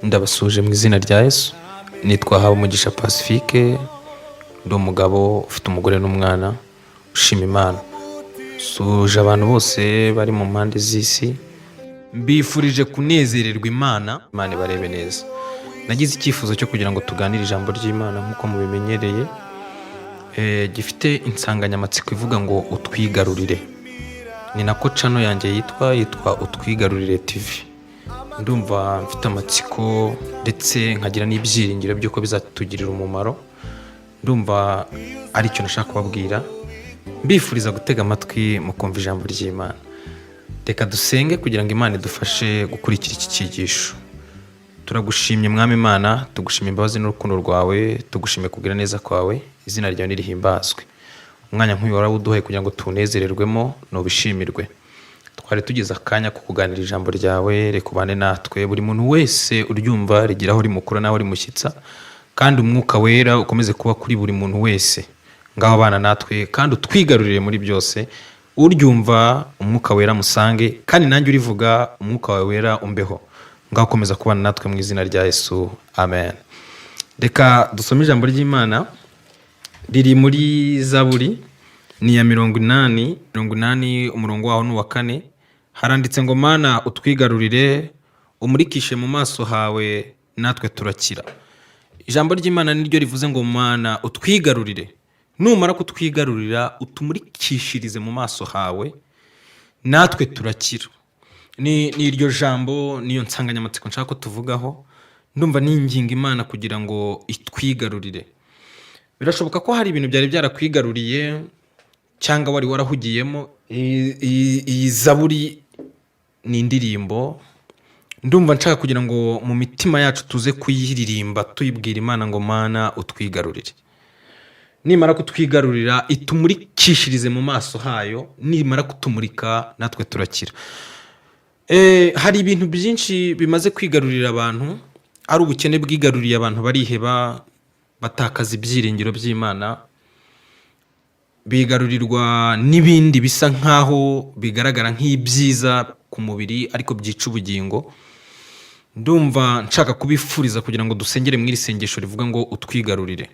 Ndabasuje mu izina rya Yesu. Nitwa Habumugisha Pacifique, ndi umugabo ufite umugore n'umwana ushima Imana. Suje abantu bose bari mu mpande z'isi, mbifurije kunezererwa Imana ibarebe neza. Nagize icyifuzo cyo kugira ngo tuganire ijambo ry'Imana nk'uko mubimenyereye, gifite insanganyamatsiko ivuga ngo utwigarurire. Ni nako channel yanjye yitwa Utwigarurire TV. Ndumva mfite amatsiko ndetse nkagira n'ibyiringiro by'uko bizatugirira umumaro. Ndumva ari cyo nashaka kubabwira, mbifuriza gutega amatwi mukumva ijambo ry'Imana. Reka dusenge kugira ngo Imana idufashe gukurikira iki cyigisho. Turagushimye Mwami Imana, tugushimye imbabazi n'urukundo rwawe, tugushimye kugira neza kwawe, izina ryawe nirihimbazwe. Umwanya nk'uyu warawuduhaye kugira ngo tunezererwemo, nubishimirwe. Twari tugize akanya ko kuganira ijambo ryawe, rekubane natwe, buri muntu wese uryumva rigiraho rimukura naho rimushyitsa, kandi umwuka wera ukomeze kuba kuri buri muntu wese. Ngaho bana natwe kandi utwigarurire muri byose, uryumva umwuka wera musange, kandi nanjye urivuga umwuka wawe wera umbeho. Ngaho komeza kubana natwe mu izina rya Yesu, amen. Reka dusome ijambo ry'Imana riri muri Zaburi ni ya 80 umurongo waho n'uwa 4. Haranditse ngo Mana utwigarurire, umurikishe mu maso hawe, natwe turakira. Ijambo ry'Imana niryo rivuze ngo Mana utwigarurire. Numara kutwigarurira utumurikishirize mu maso hawe, natwe turakira. Ni iryo jambo, niyo nsanganyamatsiko nshaka ko tuvugaho. Ndumva ninginga Imana kugira ngo itwigarurire. Birashoboka ko hari ibintu byari byarakwigaruriye cyangwa wari warahugiyemo. Iyi Zaburi ni indirimbo. Ndumva nshaka kugira ngo mu mitima yacu tuze kuyiririmba, tuyibwira Imana ngo Mana utwigarurire. Nimara kutwigarurira itumurikishirize mu maso hayo, nimara kutumurika natwe turakira. Hari ibintu byinshi bimaze kwigarurira abantu, ari ubukene bwigaruriye abantu bariheba, batakaza ibyiringiro by'Imana, bigarurirwa n'ibindi bisa nkaho bigaragara nk'ibyiza ku mubiri ariko byica ubugingo. Ndumva nshaka kubifuriza kugira ngo dusengere mu iri sengesho rivuga ngo utwigarurire.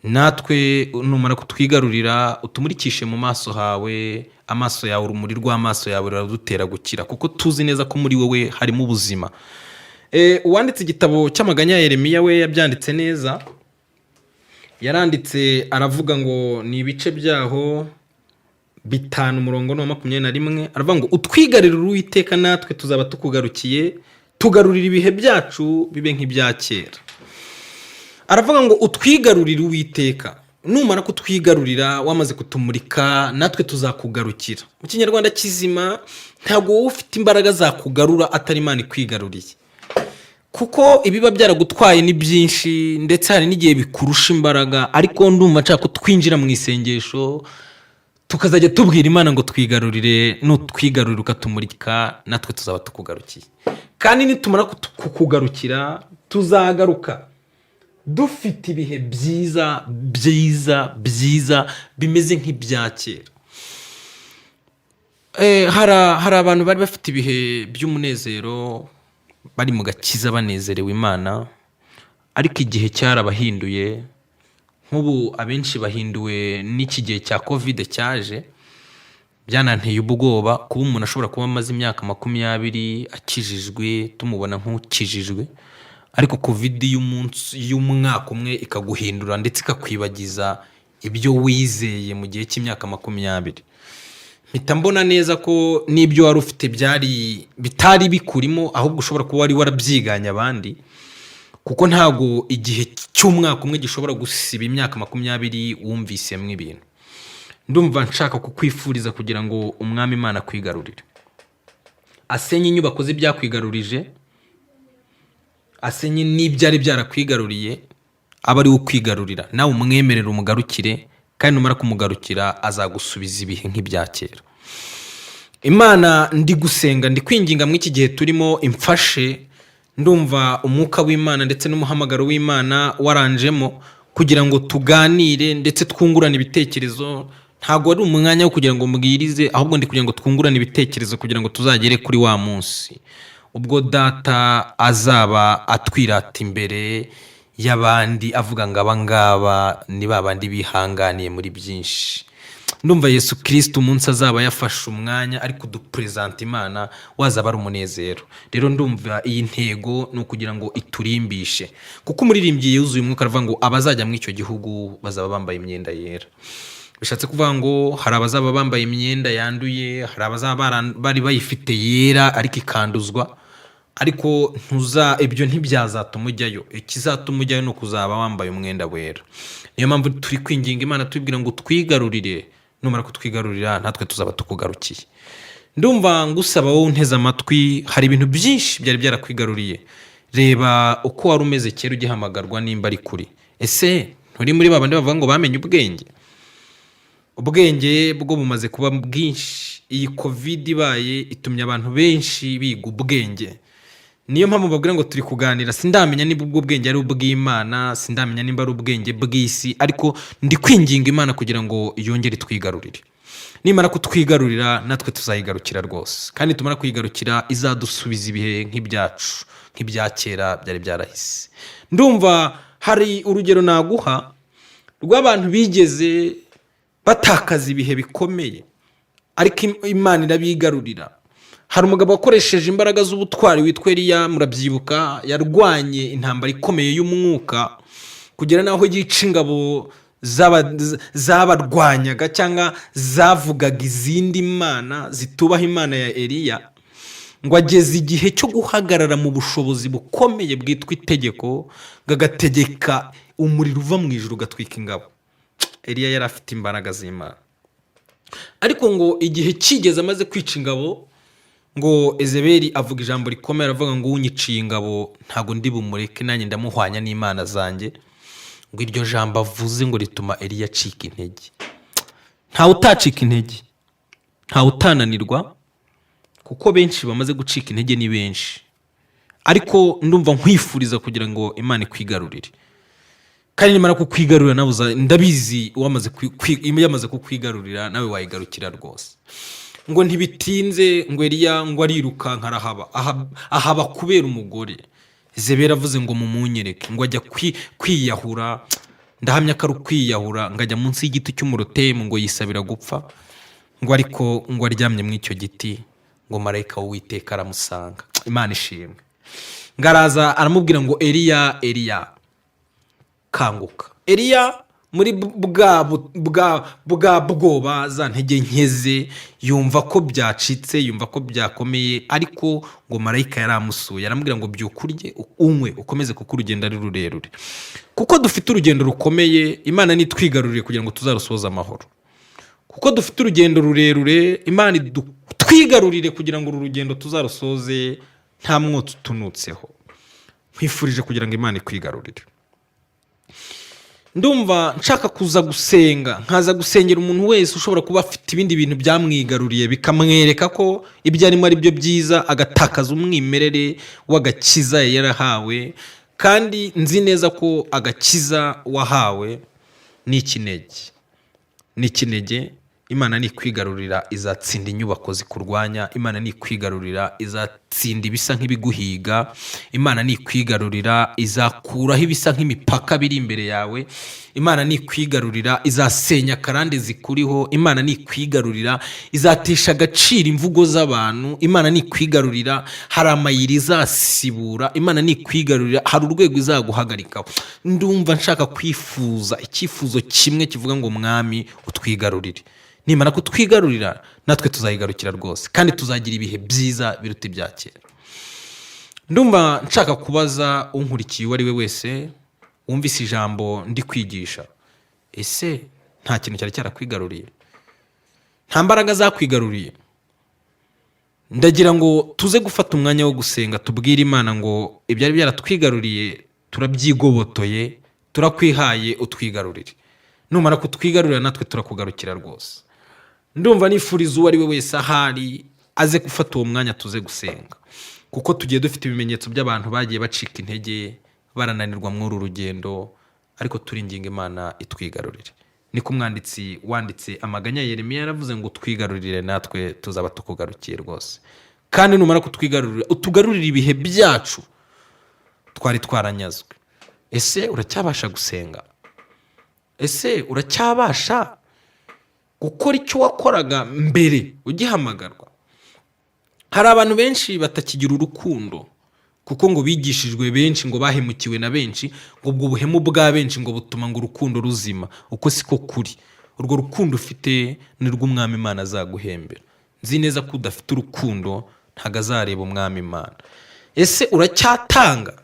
Natwe numara kutwigarurira utumurikishe mu maso hawe, amaso yawe, urumuri rw'amaso yawe ruradutera gukira, kuko tuzi neza ko muri wowe harimo ubuzima. Uwanditse igitabo cy'amaganya ya Yeremiya we yabyanditse neza. Yaranditse aravuga ngo ni ibice byaho 5 umurongo wa 21. Aravuga ngo utwigarurire Uwiteka, natwe tuzaba tukugarukiye, tugarurira ibihe byacu bibe nk'ibya kera. Aravuga ngo utwigarurire Uwiteka. Numara kutwigarurira, wamaze kutumurika, natwe tuzakugarukira. Mu Kinyarwanda kizima, ntabwo wowe ufite imbaraga zakugarura atari Imana ikwigaruriye, kuko ibiba byaragutwaye ni byinshi, ndetse hari n'igihe bikurusha imbaraga. Ariko ndumva nshaka ko twinjira mu isengesho tukazajya tubwira Imana ngo twigarurire. Nutwigarurira ukatumurika, natwe tuzaba tukugarukiye. Kandi nitumara kukugarukira, tuzagaruka dufite ibihe byiza byiza byiza bimeze nk'ibya kera. Hari abantu bari bafite ibihe by'umunezero, bari mu gakiza banezerewe Imana, ariko igihe cyarabahinduye. Nk'ubu abenshi bahinduwe n'iki gihe cya Covid cyaje. Byananteye ubwoba kuba umuntu ashobora kuba amaze imyaka 20 akijijwe, tumubona nk'ukijijwe, ariko Covid y'umwaka umwe ikaguhindura ndetse ikakwibagiza ibyo wizeye mu gihe cy'imyaka 20. Mpita mbona neza ko n'ibyo wari ufite bitari bikurimo, ahubwo ushobora kuba wari warabyiganye abandi, kuko ntago igihe cy'umwaka umwe gishobora gusiba imyaka 20 wumvisemo ibintu. Ndumva nshaka kukwifuriza kugira ngo Umwami Imana kwigarurire, asenye inyubako z'ibyakwigarurije, asenye n'ibyari byarakwigaruriye, aba ari ukwigarurira. Nawe umwemerera umugarukire, kandi numara kumugarukira azagusubiza ibihe nk'ibya kera. Imana ndi gusenga, ndi kwinginga muri iki gihe turimo, imfashe. Ndumva umwuka w'Imana ndetse n'umuhamagaro w'Imana waranjemo kugira ngo tuganire ndetse twungurane ibitekerezo. Ntago ari umwanya wo kugira ngo mbwirize, ahubwo ndi kugira ngo twungurane ibitekerezo kugira ngo tuzagere kuri wa munsi ubwo data azaba atwirata imbere y'abandi avuga ngo aba ngaba ni babandi bihanganiye muri byinshi. Ndumva Yesu Kristo umunsi azaba yafashe umwanya ari kudupresenta Imana wazaba ari umunezero. Rero ndumva iyi ntego ni ukugira ngo iturimbishe, kuko umuririmbyi yuzuye umwuka aravuga ngo abazajya muri icyo gihugu bazaba bambaye imyenda yera. Bishatse kuvuga ngo hari abazaba bambaye imyenda yanduye, hari abazaba bari bayifite yera ariko ikanduzwa, ariko ibyo ntibyazatuma ujyayo. Ikizatuma ujyayo ni ukuzaba wambaye umwenda wera. Niyo mpamvu turi kwinginga Imana tubwira ngo twigarurire, numara kutwigarurira natwe tuzaba tukugarukiye. Ndumva ngusaba wowe unteze amatwi, hari ibintu byinshi byari byarakwigaruriye. Reba uko wari umeze kera ugihamagarwa nimba ari kuri. Ese nturi muri babandi bavuga ngo bamenye ubwenge? Ubwenge bwo bumaze kuba bwinshi. Iyi covid ibaye itumye abantu benshi biga ubwenge. Niyo mpamvu babwira ngo turi kuganira, sindamenya niba ubwo bwenge ari ubw'Imana, sindamenya niba ari ubwenge bw'isi, ariko ndi kwinginga Imana kugira ngo yongere twigarurire. Nimara kutwigarurira natwe tuzayigarukira rwose, kandi tumara kwigarukira izadusubiza ibihe nk'ibyacu, nk'ibya kera byari byarahise. Ndumva hari urugero naguha rw'abantu bigeze batakaza ibihe bikomeye ariko Imana irabigarurira. Hari umugabo wakoresheje imbaraga z'ubutwari witwa Eliya, murabyibuka, yarwanye intambara ikomeye y'umwuka kugera naho yica ingabo zabarwanyaga cyangwa zavugaga izindi mana zitubaha Imana ya Eliya, ngo ageze igihe cyo guhagarara mu bushobozi bukomeye bwitwa Integego, gagategeka umuriro uva mu ijuru ugatwika ingabo. Eliya yari afite imbaraga z'Imana, ariko ngo igihe kigeze amaze kwica ingabo, ngo Ezebeli avuga ijambo rikomeye, aravuga ngo unyiciye ingabo ntago ndi bumureke, nanjye ndamuhwanya n'Imana zanjye. Ngo iryo jambo avuze ngo rituma Eliya acika intege. Ntawe utacika intege, ntawe utananirwa, kuko benshi bamaze gucika intege ni benshi. Ariko ndumva nkwifuriza kugira ngo Imana ikwigarurire, kandi nimara kukwigarurira nawe ndabizi yamaze kukwigarurira nawe wayigarukira rwose. Ngo ntibitinze ngo Eliya ngo arirukanka ahaba kubera umugore. Ezebeli avuze ngo mumunyereke, ngo ajya kwiyahura. Ndahamya ko ari kwiyahura, ngo ajya munsi y'igiti cy'umurotemu ngo yisabira gupfa. Ngo ariko ngo aryamye muri icyo giti, ngo marayika w'Uwiteka aramusanga. Imana ishimwe. Ngo araza aramubwira ngo Eliya, Eliya kanguka. Eliya muri bwa bwoba, za ntege nkeze, yumva ko byacitse, yumva ko byakomeye, ariko ngo marayika yaramusuye aramubwira ngo byukurye unywe ukomeze kuko urugendo ari rurerure. Kuko dufite urugendo rukomeye, Imana nitwigarurire kugira ngo tuzarusoze amahoro. Kuko dufite urugendo rurerure, Imana twigarurire kugira ngo uru rugendo tuzarusoze nta mwotsi utunutseho. Mbifurije kugira ngo Imana ikwigarurire. Ndumva nshaka kuza gusenga, nkaza gusengera umuntu wese ushobora kuba afite ibindi bintu byamwigaruriye bikamwereka ko ibyo arimo ari byo byiza, agatakaza umwimerere w'agakiza yarahawe. Kandi nzi neza ko agakiza wahawe ni ikinege. Imana nikwigarurira izatsinda inyubako zikurwanya. Imana nikwigarurira izatsinda ibisa nk'ibiguhiga. Imana nikwigarurira izakuraho ibisa nk'imipaka biri imbere yawe. Imana nikwigarurira izasenya karande zikuriho. Imana nikwigarurira izatesha agaciro imvugo z'abantu. Imana nikwigarurira hari amayira izasibura. Imana nikwigarurira hari urwego izaguhagarikaho. Ndumva nshaka kwifuza icyifuzo kimwe kivuga ngo mwami utwigarurire. Nimara kutwigarurira natwe tuzayigarukira rwose, kandi tuzagira ibihe byiza biruta ibya kera. Ndumva nshaka kubaza unkurikiye uwo ari we wese wumvise ijambo ndi kwigisha, ese nta kintu cyari cyarakwigaruriye? Nta mbaraga zakwigaruriye? Ndagira ngo tuze gufata umwanya wo gusenga, tubwire Imana ngo ibyari byaratwigaruriye turabyigobotoye, turakwihaye utwigarurire. Numara kutwigarurira natwe turakugarukira rwose. Ndumva nifuriza uwo ari we wese ahari aze gufata uwo mwanya tuze gusenga, kuko tugiye dufite ibimenyetso by'abantu bagiye bacika intege, barananirwa muri uru rugendo, ariko turinginga Imana itwigarurire. Niko umwanditsi wanditse amaganya ya Yeremiya yaravuze ngo twigarurire natwe tuzaba tukugarukiye rwose. kandi numara kutwigarurira utugarurira ibihe byacu twari twaranyazwe. Ese uracyabasha gusenga? Ese uracyabasha gukora icyo wakoraga mbere ugihamagarwa? Hari abantu benshi batakigira urukundo kuko ngo bigishijwe benshi, ngo bahemukiwe na benshi, ngo ubwo buhemu bwa benshi ngo butuma ngo urukundo ruzima. Uko siko kuri. Urwo rukundo ufite ni rw'Umwami Imana azaguhembera. Nzi neza ko udafite urukundo ntago azareba Umwami Imana. Ese uracyatanga?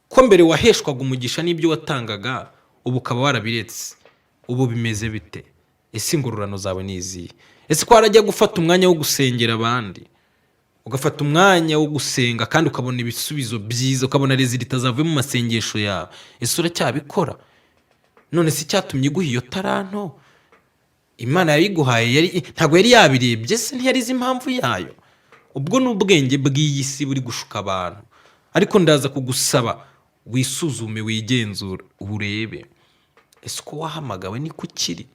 Ko mbere waheshwaga umugisha n'ibyo watangaga, ubu ukaba warabiretse. Ubu bimeze bite? Ese ingororano zawe ni izihe? Ese ko warajya gufata umwanya wo gusengera abandi, ugafata umwanya wo gusenga kandi ukabona ibisubizo byiza, ukabona rezilita zavuye mu masengesho yawe, ese uracyabikora? None se icyatumye iguha iyo taranto Imana yabiguhaye ntabwo yari yabirebye? Se ntiyarize impamvu yayo? Ubwo ni ubwenge bw'iyi si buri gushuka abantu. Ariko ndaza kugusaba wisuzume, wigenzura, urebe ese uko wahamagawe ni kukiri.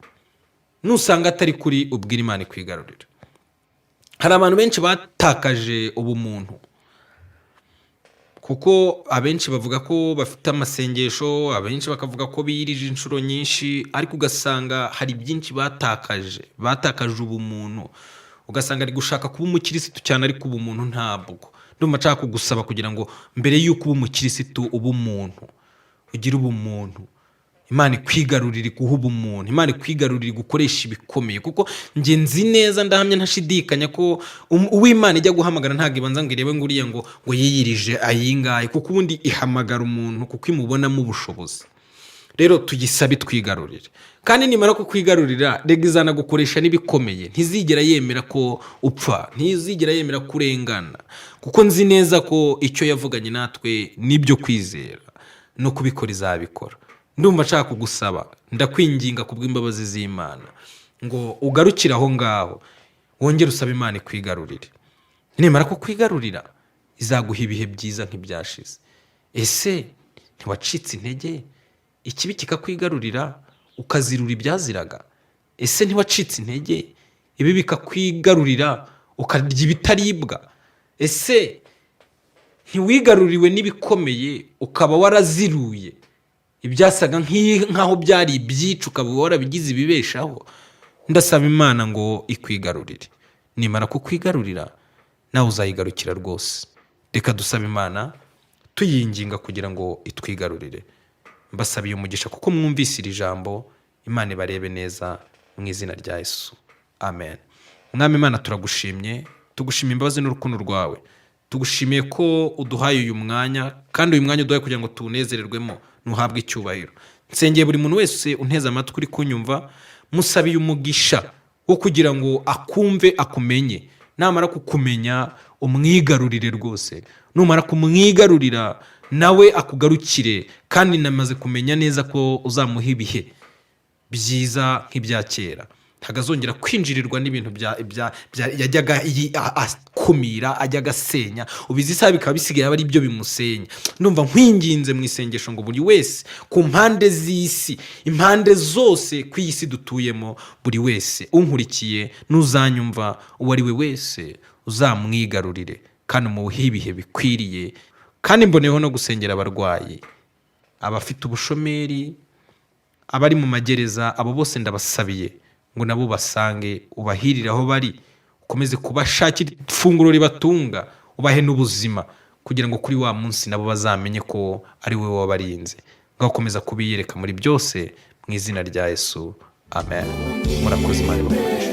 Nusanga atari kuri, ubwira Imana ikwigarurira. Hari abantu benshi batakaje ubumuntu kuko abenshi bavuga ko bafite amasengesho, abenshi bakavuga ko biyirije inshuro nyinshi, ariko ugasanga hari byinshi batakaje ubumuntu. Ugasanga ari gushaka kuba umukirisitu cyane, ariko ubumuntu ntabwo. Ndumva nshaka kugusaba kugira ngo mbere y'uko uba umukirisitu uba umuntu, ugire ubumuntu. Imana ikwigarurira iguha ubumuntu, Imana ikwigarurira gukoresha ibikomeye, kuko njye nzi neza ndahamya ntashidikanya ko uw'Imana ijya guhamagara ntabwo ibanza ngo irebe ngo uriya ngo yiyirije ayingaye, kuko ubundi ihamagara umuntu kuko imubonamo ubushobozi. Rero tugisabe twigarurire, kandi nimara kukwigarurira rega izanagukoresha n'ibikomeye. Ntizigera yemera ko upfa, ntizigera yemera kurengana, kuko nzi neza ko icyo yavuganye natwe nibyo kwizera no kubikora izabikora. Ndumva nshaka kugusaba, ndakwinginga kubw'imbabazi z'Imana ngo ugarukire aho ngaho, wongere usabe Imana ikwigarurire. Nimara kukwigarurira izaguha ibihe byiza nk'ibyashize. Ese ntiwacitse intege ikibi kikakwigarurira ukazirura ibyaziraga? Ese ntiwacitse intege ibi bikakwigarurira ukarya ibitaribwa? Ese ntiwigaruriwe n'ibikomeye ukaba waraziruye ibyasaga nk'aho byari ibyica, ukaba warabigize ibibeshaho? Ndasaba Imana ngo ikwigarurire. Nimara kukwigarurira nawe uzayigarukira rwose. Reka dusabe Imana tuyinginga kugira ngo itwigarurire. Mbasabiye umugisha kuko mwumvise iri jambo. Imana ibarebe neza mu izina rya Yesu, amen. Mwami Imana turagushimye, tugushimiye imbabazi n'urukundo rwawe. Tugushimiye ko uduhaye uyu mwanya, kandi uyu mwanya uduhaye kugira ngo tuwunezererwemo, nuhabwe icyubahiro. Nsengeye buri muntu wese unteze amatwi uri kunyumva, musabiye umugisha wo kugira ngo akumve, akumenye. Namara kukumenya umwigarurire rwose. Numara kumwigarurira nawe akugarukire, kandi namaze kumenya neza ko uzamuha ibihe byiza nk'ibya kera. Ntagazongera kwinjirirwa n'ibintu yajyaga akumira, ajyaga asenya. Ubizi isaha bikaba bisigaye aba ari byo bimusenya. Ndumva nkwinginze mu isengesho ngo buri wese ku mpande z'isi, impande zose ku isi dutuyemo, buri wese unkurikiye n'uzanyumva uwo ari we wese uzamwigarurire, kandi umuhe ibihe bikwiriye. Kandi mboneyeho no gusengera abarwayi, abafite ubushomeri, abari mu magereza, abo bose ndabasabiye ngo nabo basange, ubahirire aho bari, ukomeze kubashakira ifunguro ribatunga, ubahe n'ubuzima, kugira ngo kuri wa munsi nabo bazamenye ko ari wowe wabarinze. Ngakomeza kubiyereka muri byose mu izina rya Yesu, amen. Murakoze. Imana ibafashe.